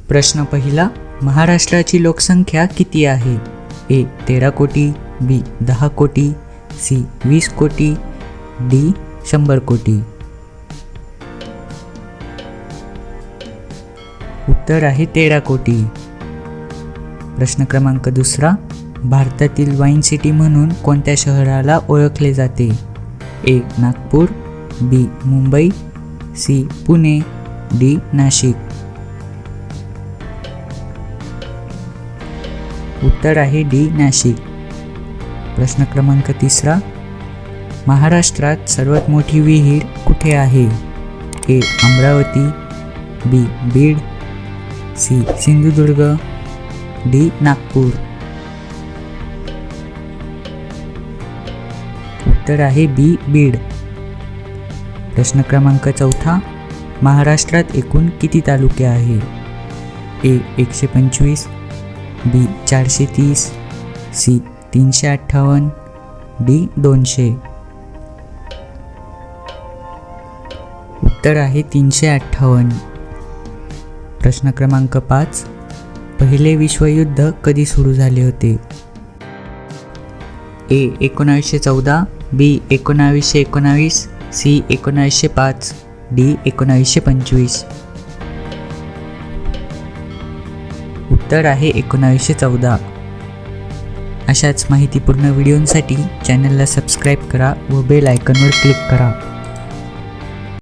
प्रश्न पहिला, महाराष्ट्राची लोकसंख्या किती आहे? ए 13 कोटी, बी 10 कोटी, सी 20 कोटी, डी 100 कोटी. उत्तर आहे 13 कोटी. प्रश्न क्रमांक दुसरा, भारतातील वाईन सिटी म्हणून कोणत्या शहराला ओळखले जाते? ए नागपूर, बी मुंबई, सी पुणे, डी नाशिक. उत्तर आहे डी नाशिक. प्रश्न क्रमांक तिसरा, महाराष्ट्रात सर्वात मोठी विहीर कुठे आहे? ए अमरावती, बी बीड, सी सिंधुदुर्ग, डी नागपूर. उत्तर आहे बी बीड. प्रश्न क्रमांक चौथा, महाराष्ट्रात एकूण किती तालुके आहे? ए 125, बी 430, सी 358, डी 200. उत्तर आहे 358. प्रश्न क्रमांक 5, पहिले विश्वयुद्ध कधी सुरू झाले होते? ए 1914, बी 1919, सी 1905, डी 1925. उत्तर आहे 1914. अशाच माहितीपूर्ण व्हिडिओंसाठी चॅनलला सबस्क्राईब करा व बेल आयकॉनवर क्लिक करा.